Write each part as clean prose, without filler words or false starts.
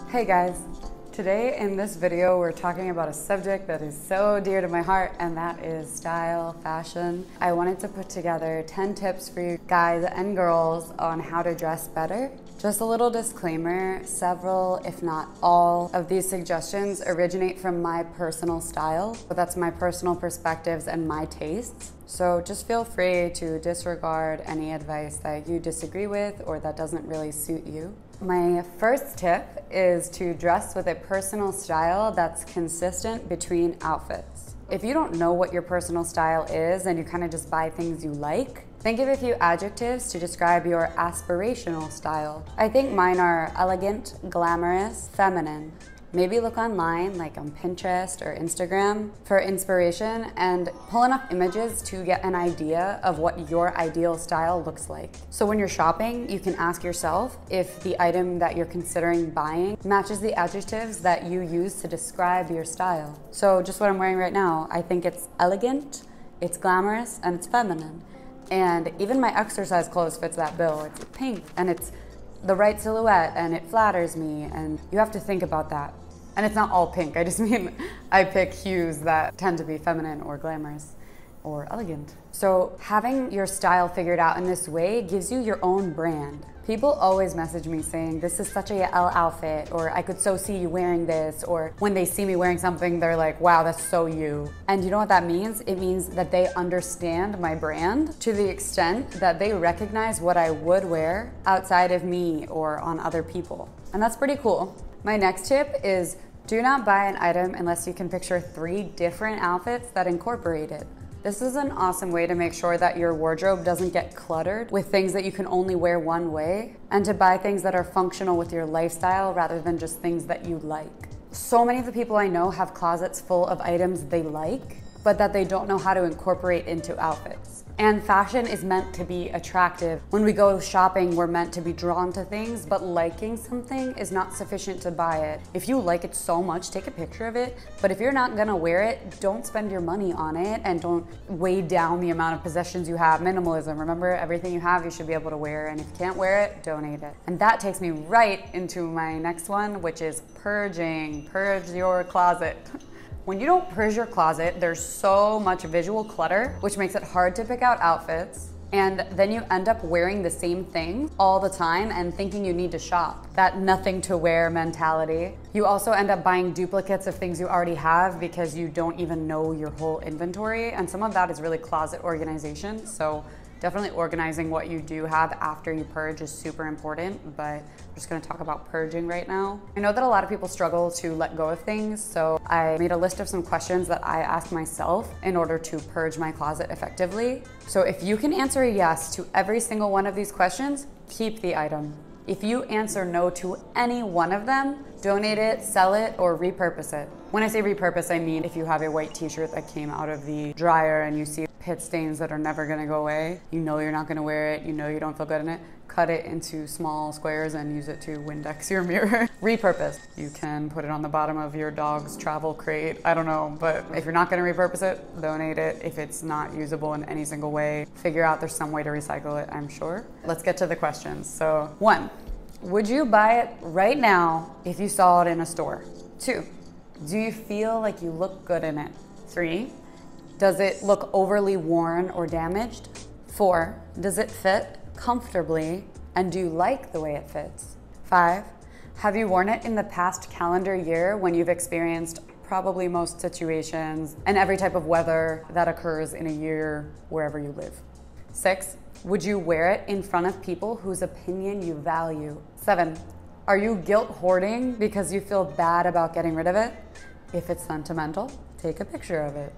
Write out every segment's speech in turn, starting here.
Hey guys, today in this video we're talking about a subject that is so dear to my heart, and that is style, fashion. I wanted to put together 10 tips for you guys and girls on how to dress better. Just a little disclaimer, several, if not all, of these suggestions originate from my personal style. So that's my personal perspectives and my tastes. So just feel free to disregard any advice that you disagree with or that doesn't really suit you. My first tip is to dress with a personal style that's consistent between outfits. If you don't know what your personal style is and you kind of just buy things you like, think of a few adjectives to describe your aspirational style. I think mine are elegant, glamorous, feminine. Maybe look online, like on Pinterest or Instagram, for inspiration and pull enough images to get an idea of what your ideal style looks like. So when you're shopping, you can ask yourself if the item that you're considering buying matches the adjectives that you use to describe your style. So just what I'm wearing right now, I think it's elegant, it's glamorous, and it's feminine. And even my exercise clothes fits that bill. It's pink and it's the right silhouette and it flatters me, and you have to think about that. And it's not all pink, I just mean I pick hues that tend to be feminine or glamorous or elegant. So having your style figured out in this way gives you your own brand. People always message me saying, this is such a L outfit, or I could so see you wearing this, or when they see me wearing something, they're like, wow, that's so you. And you know what that means? It means that they understand my brand to the extent that they recognize what I would wear outside of me or on other people. And that's pretty cool. My next tip is do not buy an item unless you can picture 3 different outfits that incorporate it. This is an awesome way to make sure that your wardrobe doesn't get cluttered with things that you can only wear one way, and to buy things that are functional with your lifestyle rather than just things that you like. So many of the people I know have closets full of items they like, but that they don't know how to incorporate into outfits. And fashion is meant to be attractive. When we go shopping, we're meant to be drawn to things, but liking something is not sufficient to buy it. If you like it so much, take a picture of it, but if you're not gonna wear it, don't spend your money on it and don't weigh down the amount of possessions you have. Minimalism, remember, everything you have you should be able to wear, and if you can't wear it, donate it. And that takes me right into my next one, which is purging. Purge your closet. When you don't purge your closet, there's so much visual clutter, which makes it hard to pick out outfits. And then you end up wearing the same thing all the time and thinking you need to shop. That nothing to wear mentality. You also end up buying duplicates of things you already have because you don't even know your whole inventory. And some of that is really closet organization. So definitely organizing what you do have after you purge is super important, but I'm just gonna talk about purging right now. I know that a lot of people struggle to let go of things, so I made a list of some questions that I ask myself in order to purge my closet effectively. So if you can answer yes to every single one of these questions, keep the item. If you answer no to any one of them, donate it, sell it, or repurpose it. When I say repurpose, I mean if you have a white t-shirt that came out of the dryer and you see pit stains that are never gonna go away, you know you're not gonna wear it, you know you don't feel good in it, cut it into small squares and use it to Windex your mirror. Repurpose. You can put it on the bottom of your dog's travel crate, I don't know, but if you're not gonna repurpose it, donate it. If it's not usable in any single way, figure out there's some way to recycle it, I'm sure. Let's get to the questions. So 1, would you buy it right now if you saw it in a store? 2, do you feel like you look good in it? 3, does it look overly worn or damaged? 4, does it fit comfortably and do you like the way it fits? 5, have you worn it in the past calendar year when you've experienced probably most situations and every type of weather that occurs in a year wherever you live? 6, would you wear it in front of people whose opinion you value? 7, are you guilt hoarding because you feel bad about getting rid of it? If it's sentimental, take a picture of it.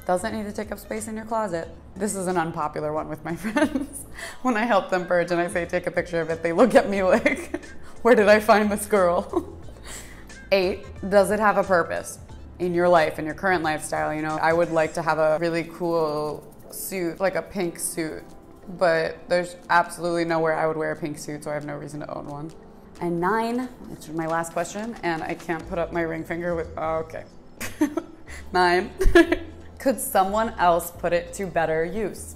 Doesn't need to take up space in your closet. This is an unpopular one with my friends. When I help them purge and I say take a picture of it, they look at me like, where did I find this girl? 8, does it have a purpose in your life, in your current lifestyle? You know, I would like to have a really cool suit, like a pink suit, but there's absolutely nowhere I would wear a pink suit, so I have no reason to own one. And 9, which is my last question, and I can't put up my ring finger with, oh, okay. 9, could someone else put it to better use?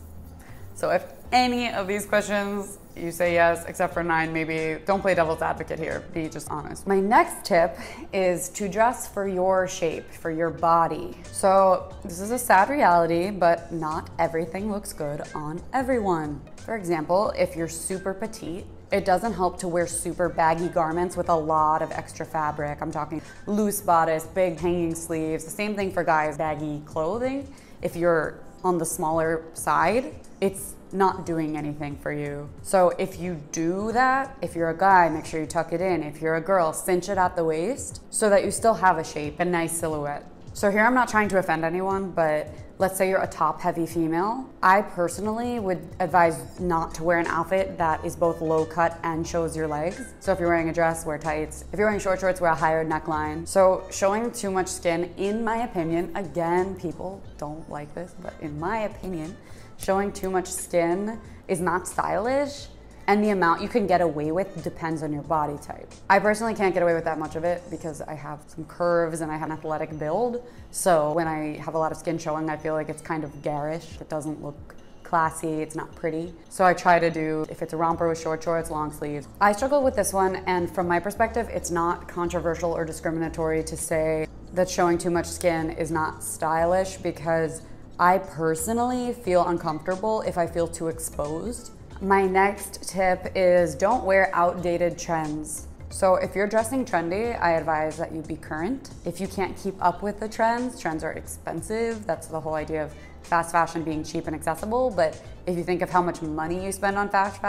So if any of these questions You say yes, except for 9, maybe. Don't play devil's advocate here. Be just honest. My next tip is to dress for your shape, for your body. So this is a sad reality, but not everything looks good on everyone. For example, if you're super petite, it doesn't help to wear super baggy garments with a lot of extra fabric. I'm talking loose bodice, big hanging sleeves. The same thing for guys, baggy clothing. If you're on the smaller side, it's not doing anything for you. So if you do that, if you're a guy, make sure you tuck it in. If you're a girl, cinch it at the waist so that you still have a shape, a nice silhouette. So here I'm not trying to offend anyone, but let's say you're a top-heavy female. I personally would advise not to wear an outfit that is both low cut and shows your legs. So if you're wearing a dress, wear tights. If you're wearing short shorts, wear a higher neckline. So showing too much skin, in my opinion, again, people don't like this, but in my opinion, showing too much skin is not stylish, and the amount you can get away with depends on your body type. I personally can't get away with that much of it because I have some curves and I have an athletic build. So when I have a lot of skin showing, I feel like it's kind of garish. It doesn't look classy, it's not pretty. So I try to do, if it's a romper with short shorts, long sleeves. I struggle with this one, and from my perspective, it's not controversial or discriminatory to say that showing too much skin is not stylish, because I personally feel uncomfortable if I feel too exposed. My next tip is don't wear outdated trends. So if you're dressing trendy, I advise that you be current. If you can't keep up with the trends are expensive. That's the whole idea of fast fashion being cheap and accessible. But if you think of how much money you spend on fast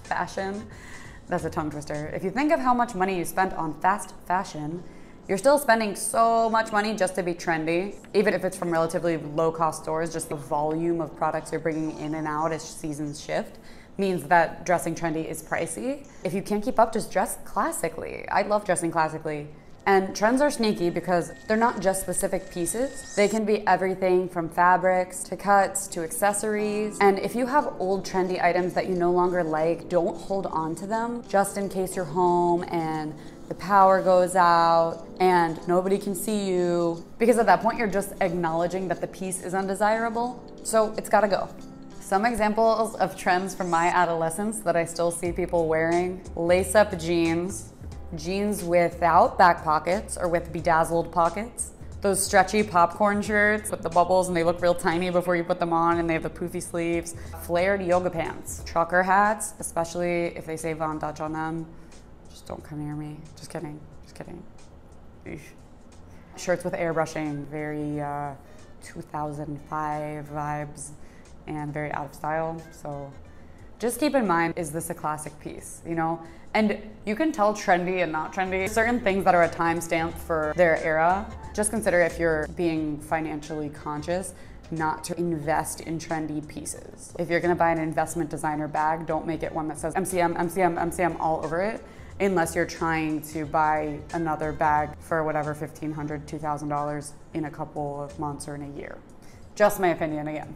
fashion, that's a tongue twister. If you think of how much money you spent on fast fashion, you're still spending so much money just to be trendy. Even if it's from relatively low-cost stores, just the volume of products you're bringing in and out as seasons shift means that dressing trendy is pricey. If you can't keep up, just dress classically. I love dressing classically. And trends are sneaky because they're not just specific pieces. They can be everything from fabrics to cuts to accessories. And if you have old trendy items that you no longer like, don't hold on to them just in case you're home and the power goes out and nobody can see you. Because at that point, you're just acknowledging that the piece is undesirable. So it's gotta go. Some examples of trends from my adolescence that I still see people wearing: lace-up jeans, jeans without back pockets or with bedazzled pockets, those stretchy popcorn shirts with the bubbles and they look real tiny before you put them on and they have the poofy sleeves, flared yoga pants, trucker hats, especially if they say Von Dutch on them. Just don't come near me. Just kidding. Just kidding. Eesh. Shirts with airbrushing, very 2005 vibes and very out of style. So just keep in mind, is this a classic piece, you know? And you can tell trendy and not trendy. Certain things that are a timestamp for their era. Just consider, if you're being financially conscious, not to invest in trendy pieces. If you're gonna buy an investment designer bag, don't make it one that says MCM, MCM, MCM all over it, unless you're trying to buy another bag for whatever, $1,500, $2,000 in a couple of months or in a year. Just my opinion again.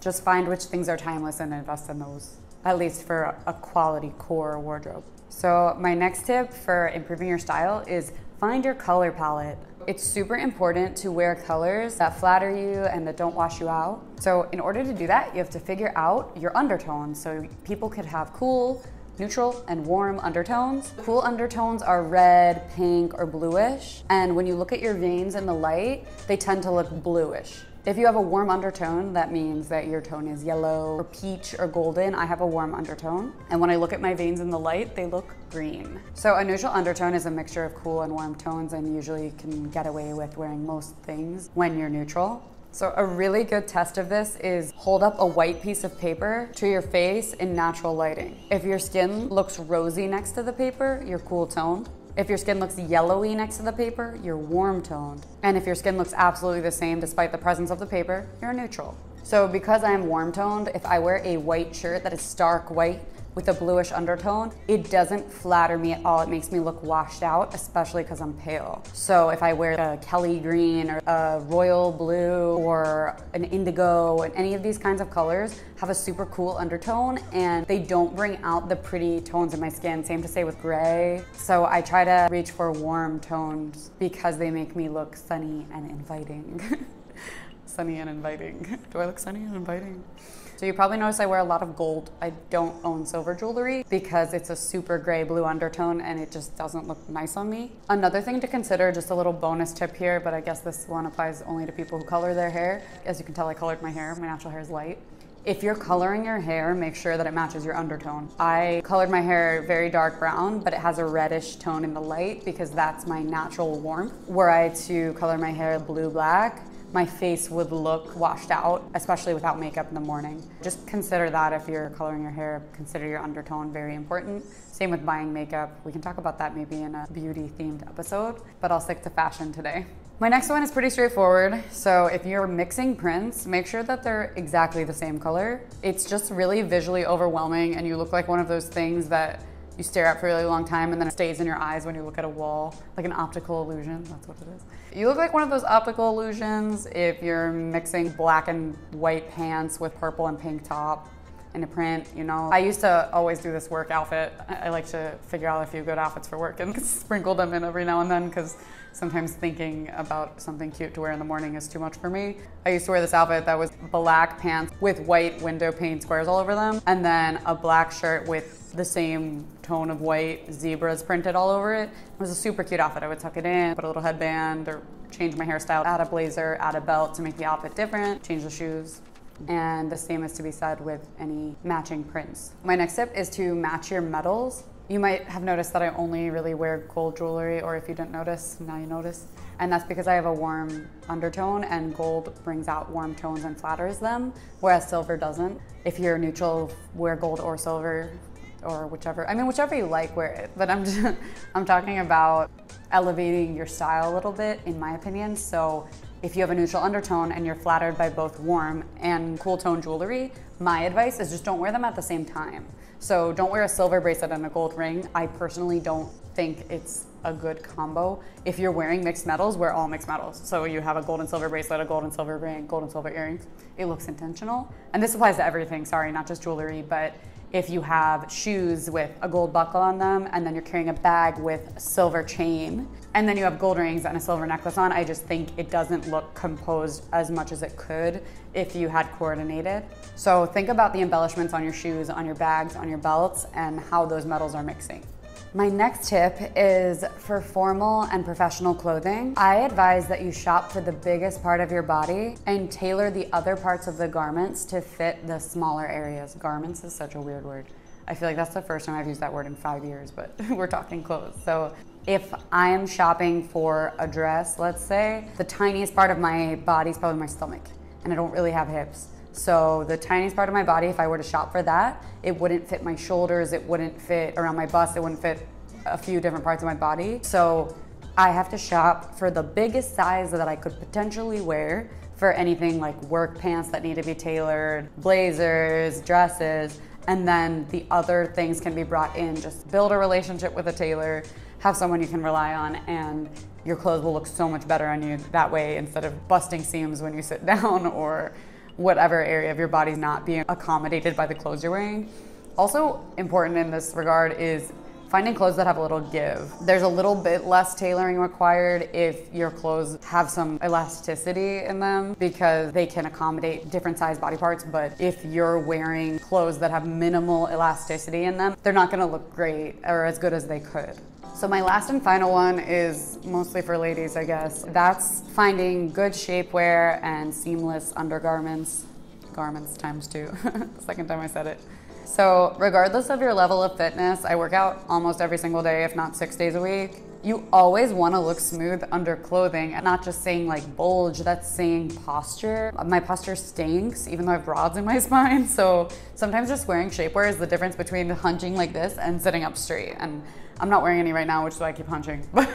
Just find which things are timeless and invest in those, at least for a quality core wardrobe. So my next tip for improving your style is find your color palette. It's super important to wear colors that flatter you and that don't wash you out. So in order to do that, you have to figure out your undertones. So people could have cool, neutral, and warm undertones. Cool undertones are red, pink, or bluish. And when you look at your veins in the light, they tend to look bluish. If you have a warm undertone, that means that your tone is yellow or peach or golden. I have a warm undertone. And when I look at my veins in the light, they look green. So a neutral undertone is a mixture of cool and warm tones, and usually you can get away with wearing most things when you're neutral. So a really good test of this is hold up a white piece of paper to your face in natural lighting. If your skin looks rosy next to the paper, you're cool toned. If your skin looks yellowy next to the paper, you're warm toned. And if your skin looks absolutely the same despite the presence of the paper, you're neutral. So because I am warm toned, if I wear a white shirt that is stark white with a bluish undertone, it doesn't flatter me at all. It makes me look washed out, especially because I'm pale. So if I wear a Kelly green or a royal blue or an indigo, and any of these kinds of colors have a super cool undertone and they don't bring out the pretty tones in my skin. Same to say with gray. So I try to reach for warm tones because they make me look sunny and inviting. Sunny and inviting. Do I look sunny and inviting? So you probably notice I wear a lot of gold. I don't own silver jewelry because it's a super gray blue undertone and it just doesn't look nice on me. Another thing to consider, just a little bonus tip here, but I guess this one applies only to people who color their hair. As you can tell, I colored my hair. My natural hair is light. If you're coloring your hair, make sure that it matches your undertone. I colored my hair very dark brown, but it has a reddish tone in the light because that's my natural warmth. Were I to color my hair blue-black, my face would look washed out, especially without makeup in the morning. Just consider that if you're coloring your hair, consider your undertone very important. Same with buying makeup. We can talk about that maybe in a beauty-themed episode, but I'll stick to fashion today. My next one is pretty straightforward. So if you're mixing prints, make sure that they're exactly the same color. It's just really visually overwhelming and you look like one of those things that you stare at for a really long time and then it stays in your eyes when you look at a wall, like an optical illusion, that's what it is. You look like one of those optical illusions if you're mixing black and white pants with purple and pink top in a print, you know. I used to always do this work outfit. I like to figure out a few good outfits for work and sprinkle them in every now and then because sometimes thinking about something cute to wear in the morning is too much for me. I used to wear this outfit that was black pants with white window pane squares all over them, and then a black shirt with the same tone of white zebras printed all over it. It was a super cute outfit. I would tuck it in, put a little headband, or change my hairstyle, add a blazer, add a belt to make the outfit different, change the shoes. And the same is to be said with any matching prints. My next tip is to match your metals. You might have noticed that I only really wear gold jewelry, or if you didn't notice, now you notice. And that's because I have a warm undertone and gold brings out warm tones and flatters them, whereas silver doesn't. If you're neutral, wear gold or silver, or whichever. I mean, whichever you like, wear it. But I'm talking about elevating your style a little bit, in my opinion. So if you have a neutral undertone and you're flattered by both warm and cool tone jewelry, my advice is just don't wear them at the same time. So don't wear a silver bracelet and a gold ring. I personally don't think it's a good combo. If you're wearing mixed metals, wear all mixed metals. So you have a gold and silver bracelet, a gold and silver ring, gold and silver earrings. It looks intentional. And this applies to everything, sorry, not just jewelry, but if you have shoes with a gold buckle on them and then you're carrying a bag with a silver chain and then you have gold rings and a silver necklace on, I just think it doesn't look composed as much as it could if you had coordinated. So think about the embellishments on your shoes, on your bags, on your belts, and how those metals are mixing. My next tip is for formal and professional clothing. I advise that you shop for the biggest part of your body and tailor the other parts of the garments to fit the smaller areas. Garments is such a weird word. I feel like that's the first time I've used that word in 5 years, but we're talking clothes. So if I'm shopping for a dress, let's say, the tiniest part of my body is probably my stomach, and I don't really have hips. So the tiniest part of my body, if I were to shop for that, it wouldn't fit my shoulders, it wouldn't fit around my bust, it wouldn't fit a few different parts of my body. So I have to shop for the biggest size that I could potentially wear for anything like work pants that need to be tailored, blazers, dresses, and then the other things can be brought in. Just build a relationship with a tailor, have someone you can rely on, and your clothes will look so much better on you that way instead of busting seams when you sit down or whatever area of your body's not being accommodated by the clothes you're wearing. Also important in this regard is finding clothes that have a little give. There's a little bit less tailoring required if your clothes have some elasticity in them because they can accommodate different size body parts, but if you're wearing clothes that have minimal elasticity in them, they're not gonna look great or as good as they could. So my last and final one is mostly for ladies, I guess. That's finding good shapewear and seamless undergarments. Garments times 2, the second time I said it. So regardless of your level of fitness, I work out almost every single day, if not 6 days a week. You always want to look smooth under clothing, and not just saying like bulge, that's saying posture. My posture stinks, even though I have rods in my spine. So sometimes just wearing shapewear is the difference between hunching like this and sitting up straight. And I'm not wearing any right now, which is why I keep hunching. But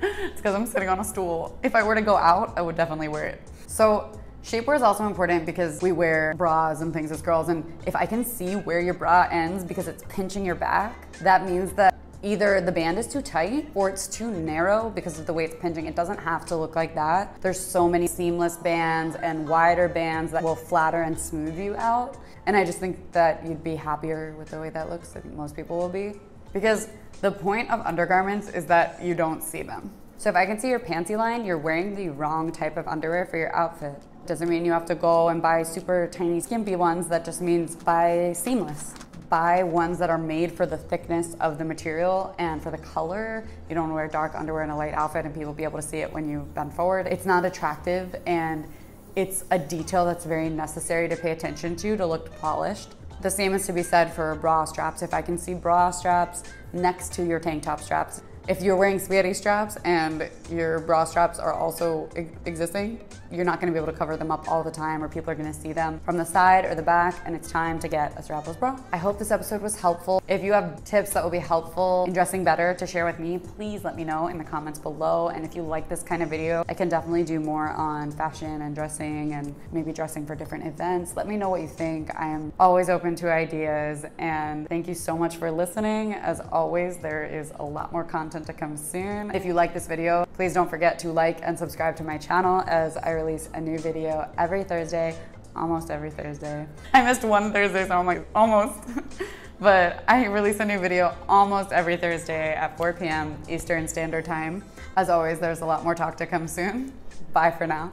it's because I'm sitting on a stool. If I were to go out, I would definitely wear it. So shapewear is also important because we wear bras and things as girls, and if I can see where your bra ends because it's pinching your back, that means that either the band is too tight or it's too narrow because of the way it's pinching. It doesn't have to look like that. There's so many seamless bands and wider bands that will flatter and smooth you out, and I just think that you'd be happier with the way that looks. I think most people will be, because the point of undergarments is that you don't see them. So if I can see your panty line, you're wearing the wrong type of underwear for your outfit. Doesn't mean you have to go and buy super tiny skimpy ones. That just means buy seamless. Buy ones that are made for the thickness of the material and for the color. You don't wear dark underwear in a light outfit and people will be able to see it when you bend forward. It's not attractive, and it's a detail that's very necessary to pay attention to look polished. The same is to be said for bra straps. If I can see bra straps next to your tank top straps, if you're wearing spaghetti straps and your bra straps are also existing, you're not gonna be able to cover them up all the time, or people are gonna see them from the side or the back, and it's time to get a strapless bra. I hope this episode was helpful. If you have tips that will be helpful in dressing better to share with me, please let me know in the comments below. And if you like this kind of video, I can definitely do more on fashion and dressing, and maybe dressing for different events. Let me know what you think. I am always open to ideas, and thank you so much for listening. As always, there is a lot more content to come soon. If you like this video, please don't forget to like and subscribe to my channel, as I release a new video every Thursday, almost every Thursday. I missed one Thursday, so I'm like, almost. But I release a new video almost every Thursday at 4 p.m. Eastern Standard Time. As always, there's a lot more talk to come soon. Bye for now.